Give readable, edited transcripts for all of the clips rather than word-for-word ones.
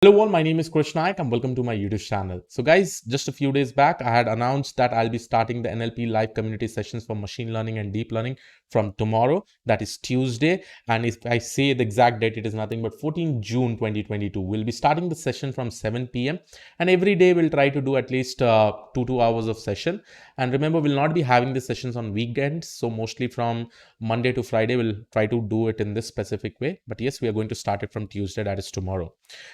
Hello all, my name is Krish Naik and welcome to my YouTube channel. So guys, just a few days back, I had announced that I'll be starting the NLP live community sessions for machine learning and deep learning from tomorrow, that is Tuesday. And if I say the exact date, it is nothing but 14 June 2022. We'll be starting the session from 7 p.m. and every day we'll try to do at least 2 hours of session. And remember, we'll not be having the sessions on weekends. So mostly from Monday to Friday, we'll try to do it in this specific way. But yes, we are going to start it from Tuesday, that is tomorrow.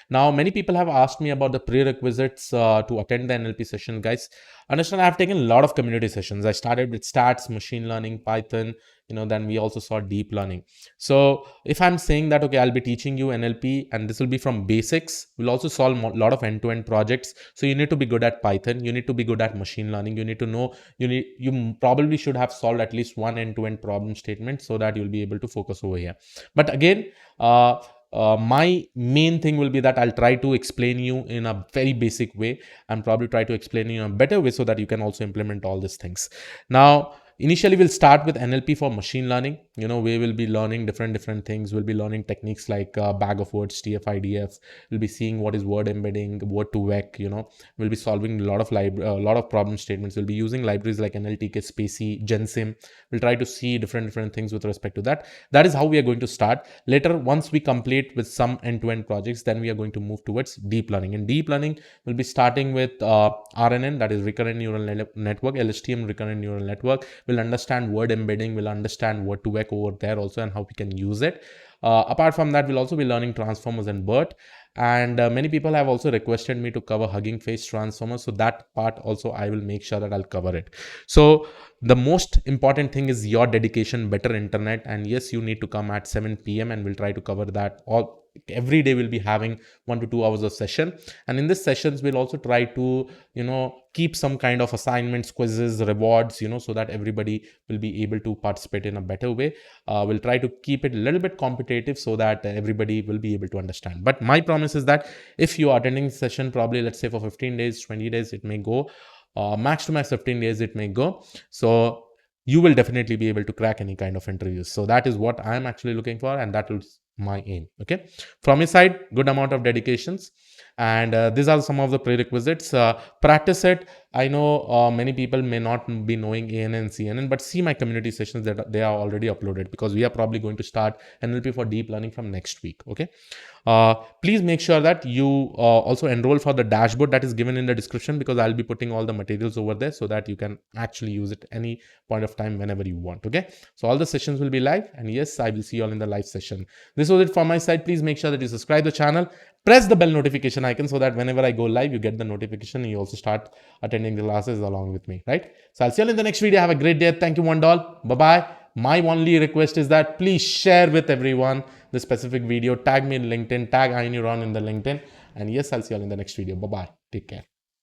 Now, many people have asked me about the prerequisites to attend the NLP session. Guys, understand I've taken a lot of community sessions. I started with stats, machine learning, Python, then we also saw deep learning. So if I'm saying that, okay, I'll be teaching you NLP and this will be from basics, we'll also solve a lot of end-to-end projects. So you need to be good at Python. You need to be good at machine learning. You need to know, you probably should have solved at least one end-to-end problem statement so that you'll be able to focus over here. But again, my main thing will be that I'll try to explain you in a very basic way and probably try to explain you in a better way so that you can also implement all these things. Now, initially, we'll start with NLP for machine learning. We will be learning different things. We'll be learning techniques like bag of words, TF-IDF. We'll be seeing what is word embedding, word to vec. We'll be solving a lot of problem statements. We'll be using libraries like NLTK, Spacey, GenSim. We'll try to see different things with respect to that. That is how we are going to start. Later, once we complete with some end-to-end projects, then we are going to move towards deep learning. In deep learning, we'll be starting with RNN, that is recurrent neural network, LSTM recurrent neural network. We'll understand word embedding, we'll understand word to vec over there also and how we can use it. Apart from that, we'll also be learning transformers and BERT. And many people have also requested me to cover Hugging Face transformers. So that part also I will make sure that I'll cover it. So the most important thing is your dedication, better internet. And yes, you need to come at 7 p.m. and we'll try to cover that all. Every day we'll be having 1 to 2 hours of session, and in these sessions we'll also try to keep some kind of assignments, quizzes, rewards, so that everybody will be able to participate in a better way. We'll try to keep it a little bit competitive so that everybody will be able to understand. But my promise is that if you are attending the session, probably let's say for 15 days, 20 days, it may go, max to max 15 days it may go. So you will definitely be able to crack any kind of interviews. So that is what I'm actually looking for, and that is my aim. Okay, from your side, good amount of dedications, and these are some of the prerequisites. Practice it. I know many people may not be knowing ANN and CNN, but see my community sessions that they are already uploaded, because we are probably going to start NLP for deep learning from next week. Okay, please make sure that you also enroll for the dashboard that is given in the description, because I'll be putting all the materials over there so that you can actually use it any point of time whenever you want. Okay, so all the sessions will be live, and yes, I will see you all in the live session. This was it from my side. Please make sure that you subscribe the channel, press the bell notification icon so that whenever I go live, you get the notification and you also start attending the classes along with me, right? So I'll see you in the next video. Have a great day. Thank you, one doll. Bye-bye. My only request is that please share with everyone the specific video. Tag me in LinkedIn, tag Ainuron in the LinkedIn. And yes, I'll see you all in the next video. Bye-bye. Take care.